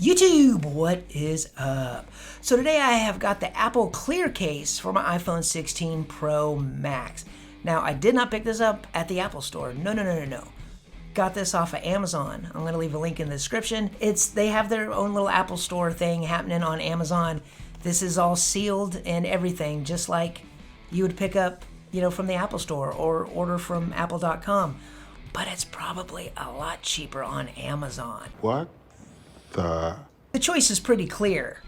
YouTube, what is up? So today I have got the Apple Clear case for my iPhone 16 Pro Max. Now I did not pick this up at the Apple Store. No. Got this off of Amazon. I'm gonna leave a link in the description. They have their own little Apple Store thing happening on Amazon. This is all sealed and everything, just like you would pick up, from the Apple Store or order from apple.com. But it's probably a lot cheaper on Amazon. What? The choice is pretty clear,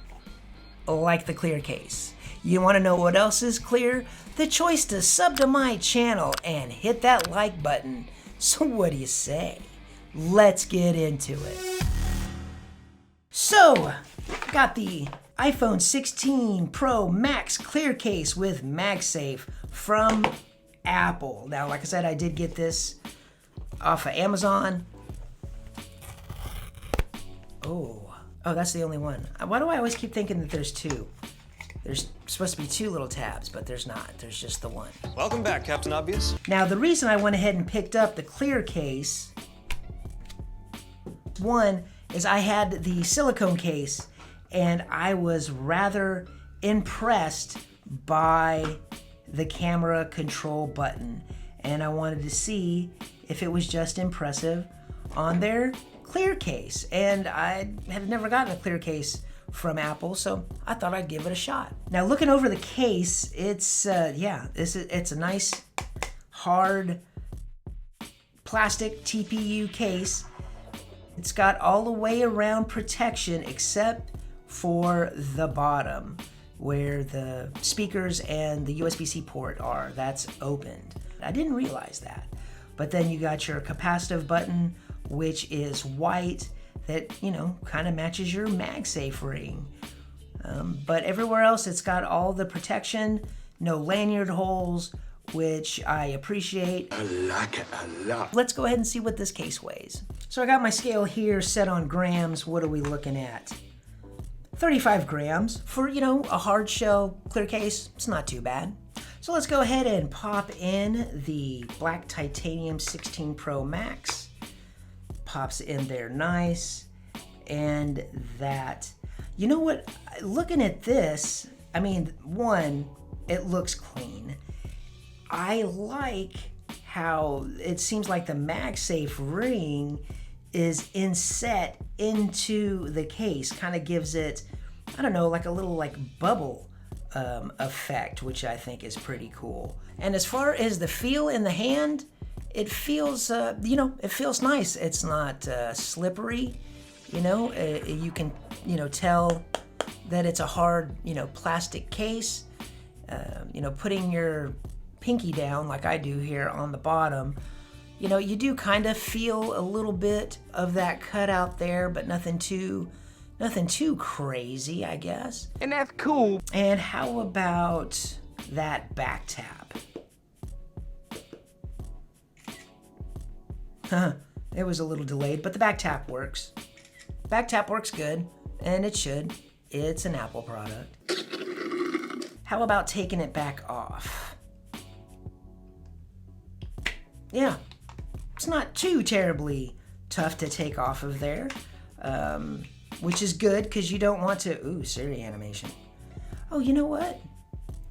like the Clear case. You want to know what else is clear? The choice to sub to my channel and hit that like button. So what do you say? Let's get into it. So, got the iPhone 16 Pro Max Clear case with MagSafe from Apple. Now, like I said, I did get this off of Amazon. Oh, that's the only one. Why do I always keep thinking that there's two? There's supposed to be two little tabs, but there's not. There's just the one. Welcome back, Captain Obvious. Now, the reason I went ahead and picked up the Clear case, one, is I had the silicone case, and I was rather impressed by the camera control button. And I wanted to see if it was just impressive on their Clear case, and I had never gotten a Clear case from Apple, so I thought I'd give it a shot. Now, looking over the case, it's a nice hard plastic TPU case. It's got all the way around protection except for the bottom where the speakers and the USB-C port are. That's opened. I didn't realize that. But then you got your capacitive button, which is white, that, kind of matches your MagSafe ring. But everywhere else, it's got all the protection, no lanyard holes, which I appreciate. I like it a lot. Let's go ahead and see what this case weighs. So I got my scale here set on grams. What are we looking at? 35 grams. For, a hard shell Clear case, it's not too bad. So let's go ahead and pop in the black titanium 16 Pro Max. Pops in there nice. And that, what, looking at this, one, it looks clean. I like how it seems like the MagSafe ring is inset into the case. Kind of gives it, like a little bubble effect, which I think is pretty cool. And as far as the feel in the hand, it feels, it feels nice. It's not slippery, you can, tell that it's a hard, plastic case. Putting your pinky down like I do here on the bottom, you do kind of feel a little bit of that cutout there, but nothing too crazy, I guess. And that's cool. And how about that back tap? It was a little delayed, but the back tap works. Back tap works good, and it should. It's an Apple product. How about taking it back off? Yeah, it's not too terribly tough to take off of there, which is good because you don't want to, ooh, Siri animation. Oh, you know what?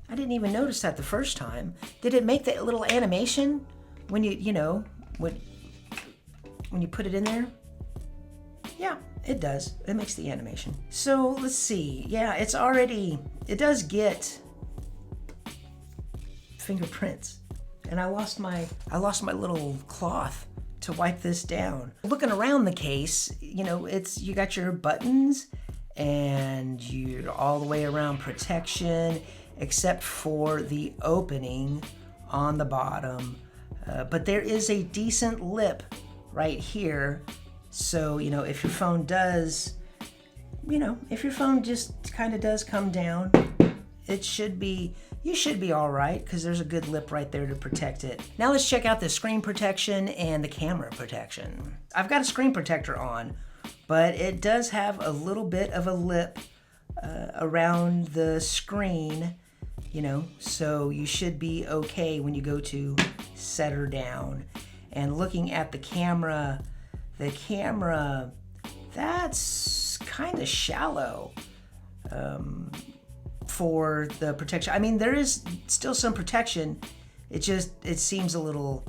I didn't even notice that the first time. Did it make that little animation when when you put it in there? Yeah, it does. It makes the animation. So let's see. Yeah, it does get fingerprints. And I lost my little cloth to wipe this down. Looking around the case, you got your buttons and you're all the way around protection except for the opening on the bottom. But there is a decent lip right here. So, if your phone does, if your phone just kind of does come down, you should be all right because there's a good lip right there to protect it. Now let's check out the screen protection and the camera protection. I've got a screen protector on, but it does have a little bit of a lip around the screen, so you should be okay when you go to set her down. And looking at the camera, that's kind of shallow for the protection. I mean, there is still some protection. It seems a little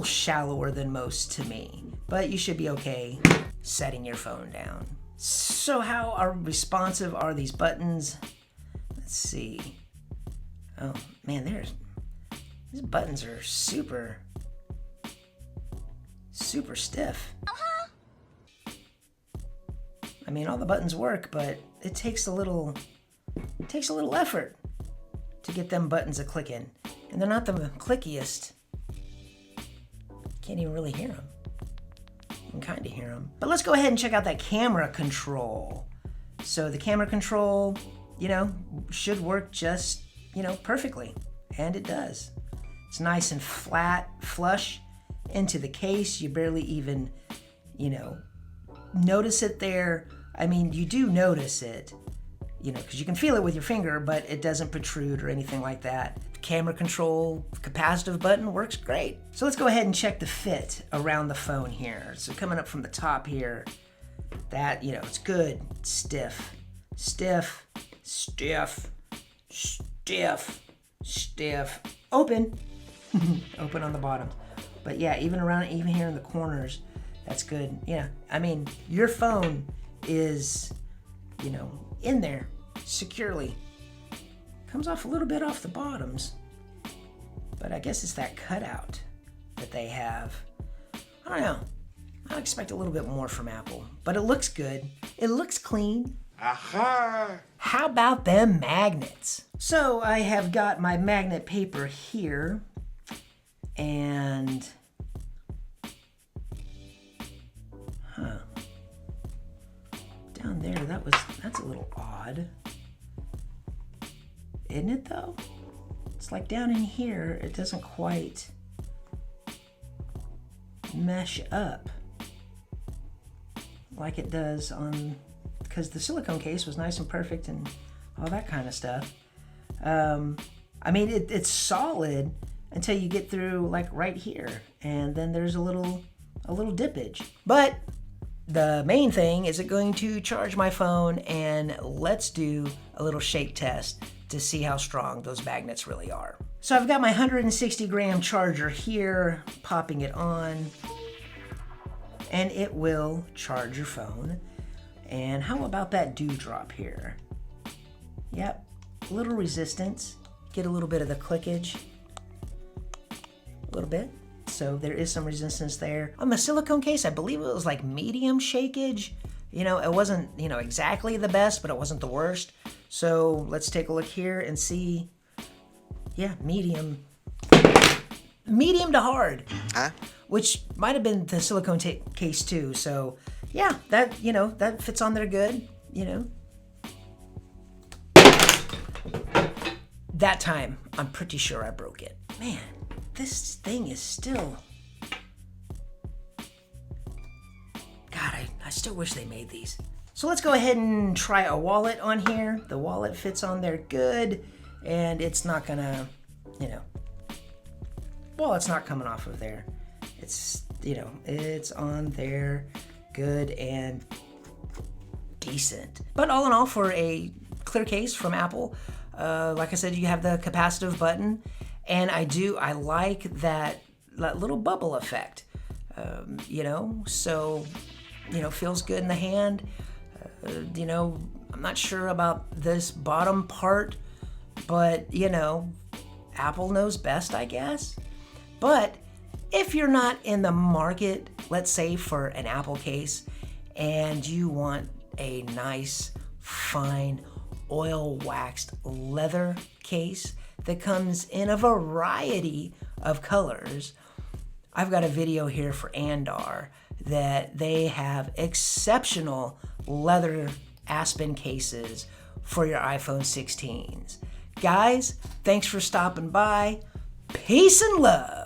shallower than most to me, but you should be okay setting your phone down. So how responsive are these buttons? Let's see. Oh man, these buttons are super stiff. I mean, all the buttons work, but it takes a little effort to get them buttons a clicking, and they're not the clickiest. Can't even really hear them. You can kind of hear them. But let's go ahead and check out that camera control. So the camera control, should work just, perfectly. And it does. It's nice and flat, flush into the case. You barely even, notice it there. I mean, you do notice it, because you can feel it with your finger, but it doesn't protrude or anything like that. The camera control capacitive button works great. So let's go ahead and check the fit around the phone here. So coming up from the top here, that, it's good. Stiff, stiff, stiff, stiff, stiff. Open. Open on the bottom. But yeah, even here in the corners, that's good. Yeah, I mean, your phone is, in there securely. Comes off a little bit off the bottoms, but I guess it's that cutout that they have. I don't know. I expect a little bit more from Apple, but it looks good. It looks clean. Aha! How about them magnets? So I have got my magnet paper here, and down there, that's a little odd. Isn't it though? It's like down in here, it doesn't quite mesh up like it does because the silicone case was nice and perfect and all that kind of stuff. I mean, it's solid until you get through like right here, and then there's a little dippage. But the main thing is it going to charge my phone, and let's do a little shake test to see how strong those magnets really are. So I've got my 160 gram charger here, popping it on, and it will charge your phone. And how about that dewdrop here? Yep, a little resistance, get a little bit of the clickage, a little bit. So there is some resistance there. On the silicone case, I believe it was like medium shakeage. It wasn't, exactly the best, but it wasn't the worst. So let's take a look here and see. Yeah, medium to hard, which might have been the silicone case too. So yeah, that, that fits on there good, That time, I'm pretty sure I broke it. Man, this thing is still... God, I still wish they made these. So let's go ahead and try a wallet on here. The wallet fits on there good, and it's not gonna, wallet's not coming off of there. It's, it's on there good and decent. But all in all, for a clear case from Apple, like I said, you have the capacitive button, and I like that little bubble effect, so, feels good in the hand. I'm not sure about this bottom part, but, Apple knows best, I guess. But if you're not in the market, let's say for an Apple case, and you want a nice, fine, oil waxed leather case that comes in a variety of colors, I've got a video here for Andar that they have exceptional leather Aspen cases for your iPhone 16s. Guys, thanks for stopping by. Peace and love.